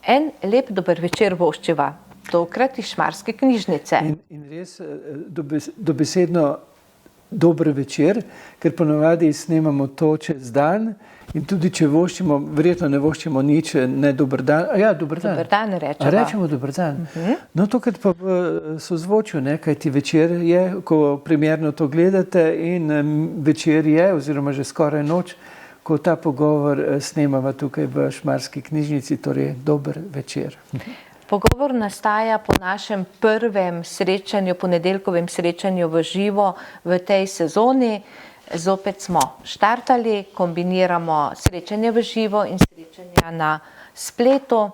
en lep dober večer voščiva, tokrat iz Šmarske knjižnice. In res dobesedno dober večer, ker ponavadi snemamo to čez dan in tudi če voščimo, verjetno ne voščimo nič, ne dober dan. Ja, dober dan. Dober dan rečemo. Rečemo dober dan. No, tokrat pa v sozvočju, kajti večer je, ko primerno to gledate, in večer je, oziroma že skoraj noč, ko ta pogovor snemava tukaj v Šmarski knjižnici, torej dober večer. Pogovor nastaja po našem prvem srečanju, ponedeljkovem srečanju v živo v tej sezoni. Zopet smo štartali, kombiniramo srečanje v živo in srečanja na spletu.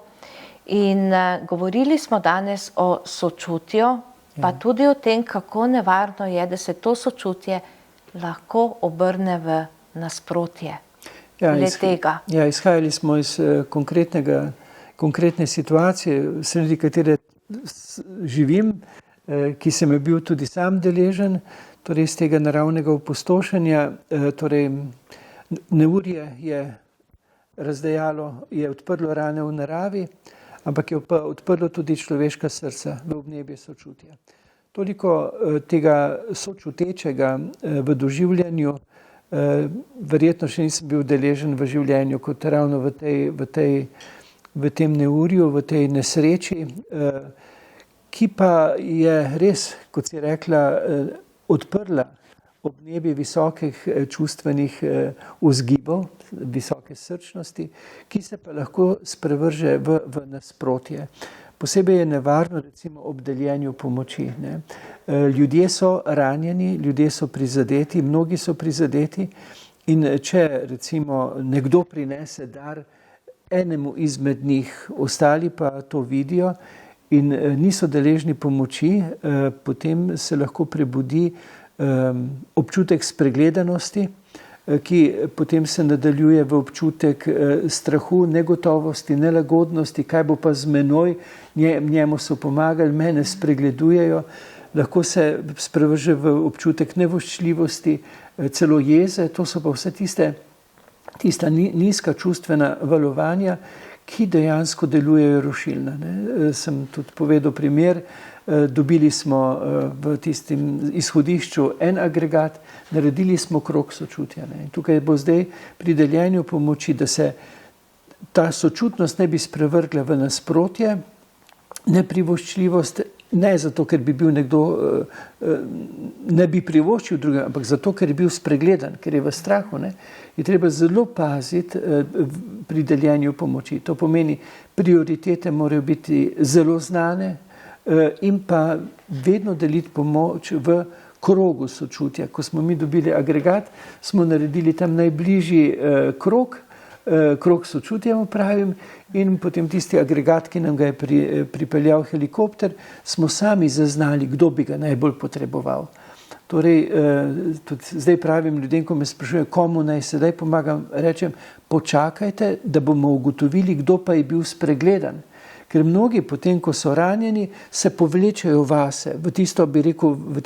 In govorili smo danes o sočutju, pa tudi o tem, kako nevarno je, da se to sočutje lahko obrne v nasprotje. Ja, izhajali smo iz konkretne situacije, sredi katere živim, ki sem je bil tudi sam deležen, torej iz tega naravnega opustošenja, torej neurje je razdejalo, je odprlo rane v naravi, ampak je pa odprlo tudi človeška srca v obnebje sočutja. Toliko tega sočutečega v doživljanju, verjetno še nisem bil deležen v življenju kot ravno v tem neurju, v tej nesreči, ki pa je res, kot si rekla, odprla obnebje visokih čustvenih vzgibov, visoke srčnosti, ki se pa lahko sprevrže v nasprotje. Posebej je nevarno recimo ob deljenju pomoči. Ljudje so ranjeni, ljudje so prizadeti, mnogi so prizadeti, in če recimo nekdo prinese dar enemu izmed njih, ostali pa to vidijo in niso deležni pomoči, potem se lahko prebudi občutek spregledanosti, ki potem se nadaljuje v občutek strahu, negotovosti, nelagodnosti, kaj bo pa z menoj, njemu so pomagali, mene spregledujejo, lahko se sprevrže v občutek nevoščljivosti, celo jeze, to so pa vse tista nizka čustvena valovanja, ki dejansko delujejo rušilno. Sem tudi povedal primer, dobili smo v tistem izhodišču en agregat, naredili smo krog sočutja. In tukaj bo zdaj pri deljenju pomoči, da se ta sočutnost ne bi sprevrgla v nasprotje, neprivoščljivost, ne zato, ker bi bil nekdo, ne bi privoščil drugega, ampak zato, ker je bil spregledan, ker je v strahu, je treba zelo paziti pri deljenju pomoči. To pomeni, prioritete morajo biti zelo znane in pa vedno deliti pomoč v krogu sočutja. Ko smo mi dobili agregat, smo naredili tam najbližji krog sočutja, pravim, in potem tisti agregat, ki nam ga je pripeljal helikopter, smo sami zaznali, kdo bi ga najbolj potreboval. Torej, tudi zdaj pravim ljudem, ko me sprašujejo, komu naj sedaj pomagam, rečem, počakajte, da bomo ugotovili, kdo pa je bil spregledan. Ker mnogi potem, ko so ranjeni, se povlečejo vase, v tisto, bi rekel, v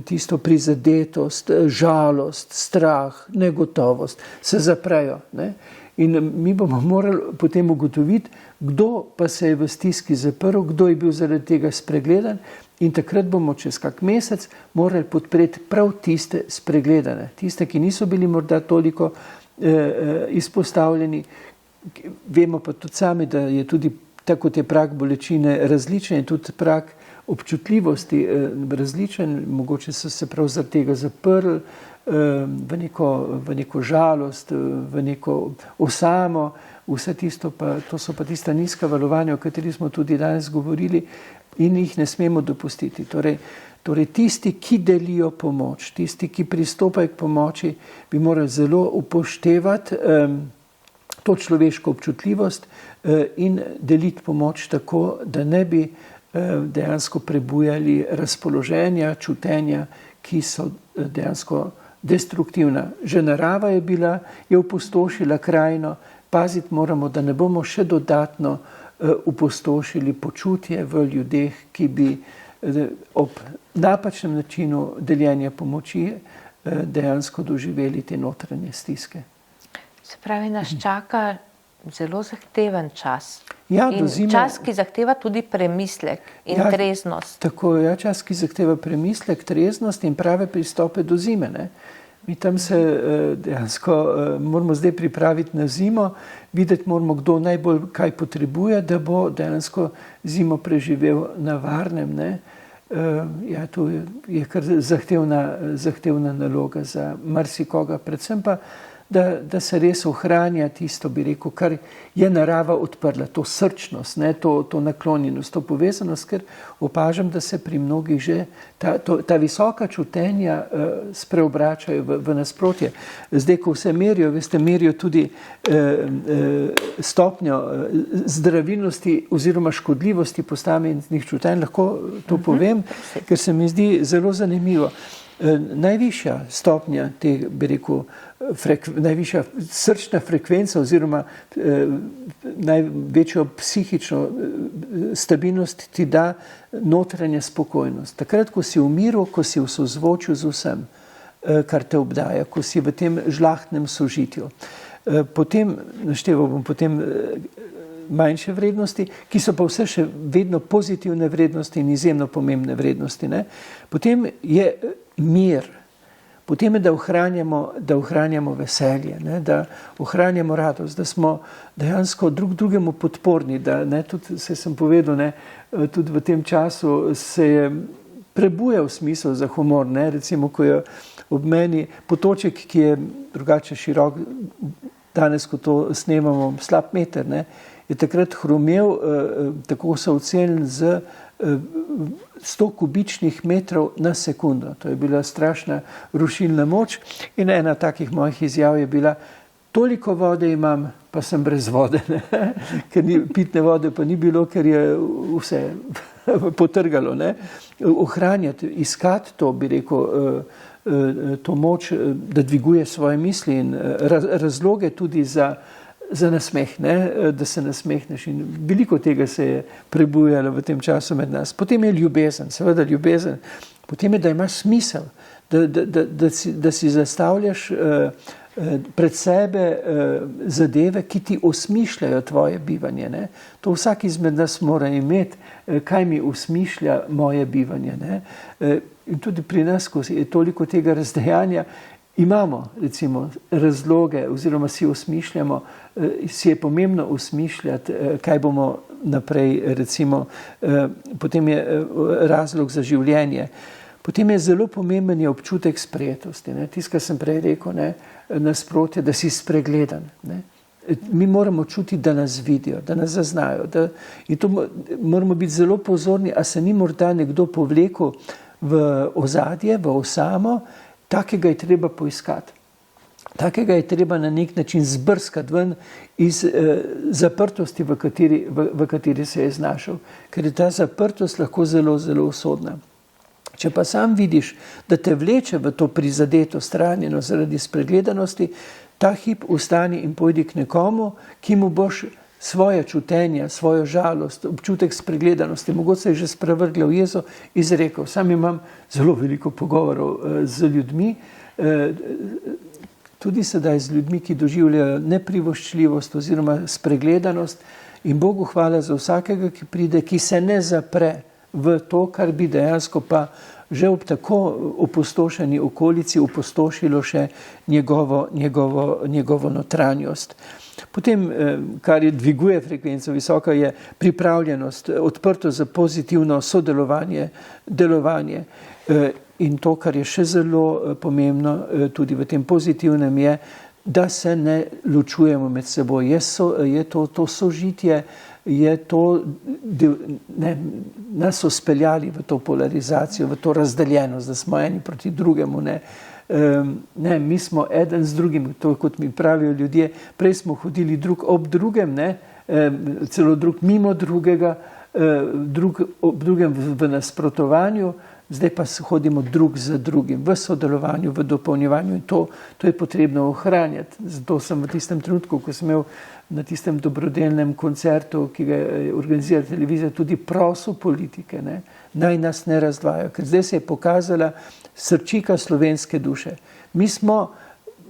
tisto prizadetost, žalost, strah, negotovost, se zaprejo. In mi bomo morali potem ugotoviti, kdo pa se je v stiski zaprl, kdo je bil zaradi tega spregledan, in takrat bomo čez kak mesec morali podpreti prav tiste spregledane, tiste, ki niso bili morda toliko izpostavljeni. Vemo pa tudi sami, da je tudi tako je prag bolečine različen in tudi prag občutljivosti različen, mogoče so se prav zaradi tega zaprli v neko žalost, v neko osamo, vse tisto pa, to so pa tista nizka valovanja, o kateri smo tudi danes govorili in jih ne smemo dopustiti. Torej tisti, ki delijo pomoč, tisti, ki pristopajo k pomoči, bi morali zelo upoštevati to človeško občutljivost in deliti pomoč tako, da ne bi dejansko prebujali razpoloženja, čutenja, ki so dejansko destruktivna. Že narava je opustošila krajino, paziti moramo, da ne bomo še dodatno opustošili počutje v ljudeh, ki bi ob napačnem načinu deljenja pomoči dejansko doživeli te notranje stiske. Se pravi, nas čaka zelo zahteven čas. Ja, in do zime, čas, ki zahteva tudi premislek in treznost. Tako, ja, čas, ki zahteva premislek, treznost in prave pristope do zime. Ne? Mi tam se dejansko moramo zdaj pripraviti na zimo, videti moramo, kdo najbolj kaj potrebuje, da bo dejansko zimo preživel na varnem. Ne? Ja, to je kar zahtevna naloga za marsikoga, predvsem pa, da se res ohranja tisto, bi rekel, kar je narava odprla, to srčnost, ne, to naklonjenost, to povezanost, ker opažam, da se pri mnogih že ta visoka čutenja spreobračajo v nasprotje. Zdaj, ko vse merijo, veste, merijo tudi stopnjo zdravilnosti oziroma škodljivosti posameznih čutenj, lahko to povem, ker se mi zdi zelo zanimivo. Najvišja stopnja teh, bi rekel, najvišja srčna frekvenca oziroma največjo psihično stabilnost ti da notranja spokojnost. Takrat, ko si v miru, ko si v sozvočju z vsem, kar te obdaja, ko si v tem žlahtnem sožitju. Potem, našteval bom potem manjše vrednosti, ki so pa vse še vedno pozitivne vrednosti in izjemno pomembne vrednosti. Ne? Potem je mir, potem je, da ohranjamo veselje, ne? Da ohranjamo radost, da smo dejansko drug drugemu podporni, da ne, tudi se sem povedal, ne, tudi v tem času se je prebujal smisel za humor, ne? Recimo, ko je ob meni potoček, ki je drugače širok, danes, ko to snemamo, slab meter, ne? Je takrat hrumel, tako so ocenili z 100 kubičnih metrov na sekundo. To je bila strašna rušilna moč in ena takih mojih izjav je bila: toliko vode imam, pa sem brez vode, ne? Ker pitne vode pa ni bilo, ker je vse potrgalo. Ne? Ohranjati, iskati to, bi rekel, to moč, da dviguje svoje misli in razloge tudi za nasmeh, ne? Da se nasmehneš, in veliko tega se je prebujalo v tem času med nas. Potem je ljubezen, seveda ljubezen, potem je, da imaš smisel, da si zastavljaš pred sebe zadeve, ki ti osmišljajo tvoje bivanje. Ne? To vsak izmed nas mora imeti, kaj mi osmišlja moje bivanje. Ne? In tudi pri nas, ko je toliko tega razdejanja, imamo recimo razloge oziroma si osmišljamo, si je pomembno osmišljati, kaj bomo naprej, recimo, potem je razlog za življenje. Potem je zelo pomemben je občutek sprejetosti. Tisto, kar sem prej rekel, ne, nasprotje, da si spregledan. Ne. Mi moramo čutiti, da nas vidijo, da nas zaznajo. In to moramo biti zelo pozorni, a se ni morda nekdo povlekel v ozadje, v osamo. Takega je treba poiskati. Takega je treba na nek način zbrskati ven iz zaprtosti, v kateri se je znašel. Ker je ta zaprtost lahko zelo, zelo usodna. Če pa sam vidiš, da te vleče v to prizadeto stranjeno zaradi spregledanosti, ta hip vstani in pojdi k nekomu, ki mu boš svoje čutenja, svojo žalost, občutek spregledanosti, mogoče se je že sprevrgla v jezo, izrekel. Sam imam zelo veliko pogovorov z ljudmi, tudi sedaj z ljudmi, ki doživljajo neprivoščljivost oziroma spregledanost, in Bogu hvala za vsakega, ki pride, ki se ne zapre v to, kar bi dejansko pa že ob tako opustošeni okolici opustošilo še njegovo notranjost. Potem, kar je dviguje frekvenco visoka, je pripravljenost, odprtost za pozitivno sodelovanje, delovanje. In to, kar je še zelo pomembno tudi v tem pozitivnem, je, da se ne ločujemo med seboj. Je to sožitje, je to, ne, nas so speljali v to polarizacijo, v to razdeljenost, da smo eni proti drugemu, ne. Ne, mi smo eden z drugim, to kot mi pravijo ljudje, prej smo hodili drug ob drugem, ne, celo drug mimo drugega, drug ob drugem v nasprotovanju, zdaj pa hodimo drug za drugim, v sodelovanju, v dopolnjevanju, in to je potrebno ohranjati. Zato sem v tistem trenutku, ko sem imel na tistem dobrodelnem koncertu, ki ga je organizirala televizija, tudi prosil politike, ne, naj nas ne razdvajajo, ker zdaj se je pokazala srčika slovenske duše. Mi smo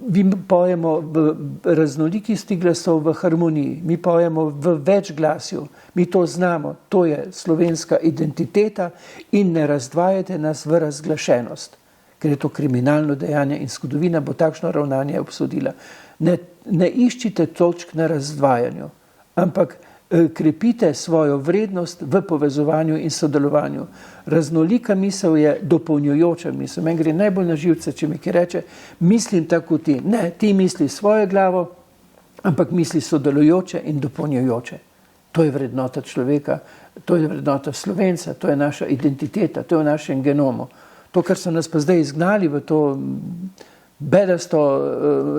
mi pojemo v raznolikosti glasov, v harmoniji, mi pojemo v večglasju, mi to znamo, to je slovenska identiteta in ne razdvajate nas v razglašenost, ker je to kriminalno dejanje in zgodovina bo takšno ravnanje obsodila. Ne iščite točk na razdvajanju, ampak krepite svojo vrednost v povezovanju in sodelovanju. Raznolika misel je dopolnjujoča misel. Meni gre najbolj na živce, če mi ki reče, mislim tako ti. Ne, ti misli svojo glavo, ampak misli sodelujoče in dopolnjujoče. To je vrednota človeka, to je vrednota Slovenca, to je naša identiteta, to je v našem genomu. To, kar so nas pa zdaj izgnali v to bedasto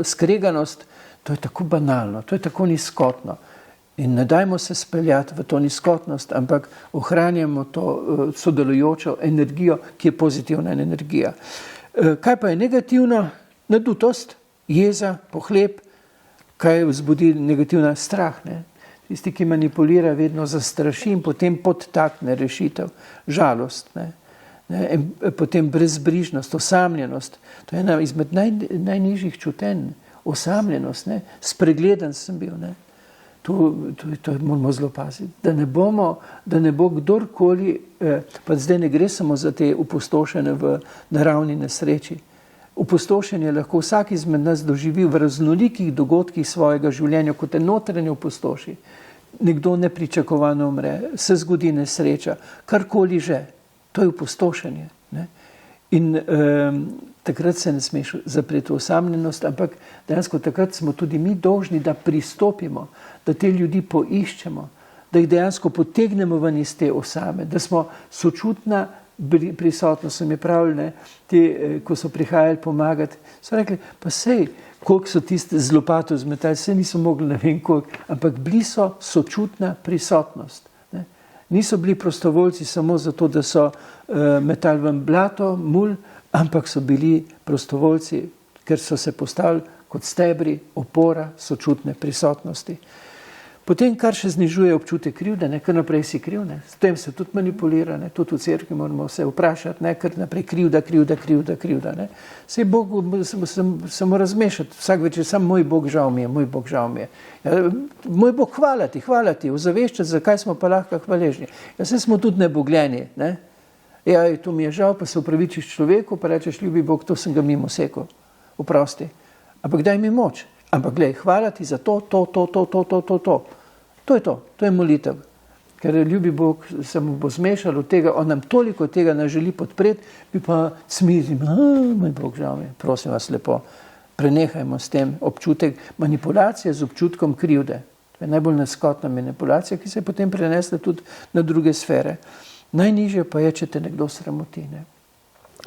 skreganost, to je tako banalno, to je tako nizkotno. In ne dajmo se speljati v to nizkotnost, ampak ohranjamo to sodelujočo energijo, ki je pozitivna energija. Kaj pa je negativno? Nadutost, jeza, pohlep. Kaj vzbudi negativna? Strah. Ne? Tisti, ki manipulira, vedno zastraši in potem podtakne rešitev. Žalost. Ne? Potem brezbrižnost, osamljenost. To je ena izmed najnižjih čutenj. Osamljenost. Ne? Spregledan sem bil. Ne? To moramo zelo paziti, da ne bo kdorkoli, pa zdaj ne gre samo za te opustošene v naravni nesreči. Opustošenje lahko vsak izmed nas doživi v raznolikih dogodkih svojega življenja, kot te notranje opustoši. Nekdo nepričakovano umre, se zgodi nesreča, karkoli že, to je opustošenje. Ne? In takrat se ne smeš zapreti v osamljenost, ampak dejansko takrat smo tudi mi dolžni, da pristopimo, da te ljudi poiščemo, da jih dejansko potegnemo ven iz te osame, da smo sočutna prisotnost. So mi pravili, ko so prihajali pomagati, so rekli, pa sej, koliko so tiste z lopato zmetali, sej niso mogli ne vem koliko, ampak bili so sočutna prisotnost. Ne? Niso bili prostovoljci samo zato, da so metali ven blato, mulj, ampak so bili prostovoljci, ker so se postavili kot stebri, opora, sočutne prisotnosti. Potem, kar še znižuje občutek krivde, ne, kar naprej si kriv, ne, s tem se tudi manipulira, ne, tudi v cerkvi moramo se vprašati, ne, kar naprej krivda, ne. Sej Bog samo razmešati, vsak večer, samo moj Bog žal mi je. Ja, moj Bog, hvala ti, ozaveščati, zakaj smo pa lahko hvaležni. Ja, sej smo tudi nebogljeni, ne. Ja, to mi je žal, pa se upravičiš človeku, pa rečeš, ljubi Bog, to sem ga mimo sekal, oprosti. Ampak daj mi moč. Ampak glej, hvala ti za to. To je to, to je molitev. Ker ljubi Bog se mu bo zmešal od tega, on nam toliko tega ne želi podpreti, bi pa smirim, moj Bog žal mi, prosim vas lepo, prenehajmo s tem občutek manipulacije z občutkom krivde. To je najbolj nizkotna manipulacija, ki se je potem prenesla tudi na druge sfere. Najnižje pa je, če te nekdo sramoti. Ne?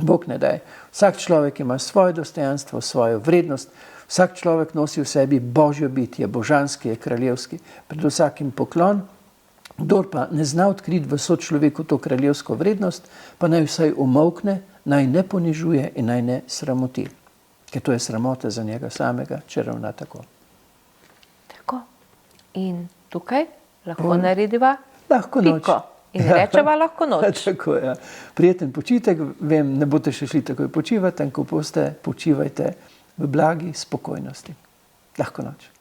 Bog ne daj. Vsak človek ima svoje dostojanstvo, svojo vrednost, vsak človek nosi v sebi božjo bitje, božanski je kraljevski. Pred vsakim poklon, kdor pa ne zna odkriti v sočloveku to kraljevsko vrednost, pa naj vsaj umolkne, naj ne ponižuje in naj ne sramoti. Ker to je sramota za njega samega, če ravna tako. Tako. In tukaj lahko narediva lahko noč. Piko. In rečeva lahko noč. Tako, ja. Prijeten počitek, vem, ne boste še šli takoj počivati, ko boste, počivajte v blagi spokojnosti. Lahko noč.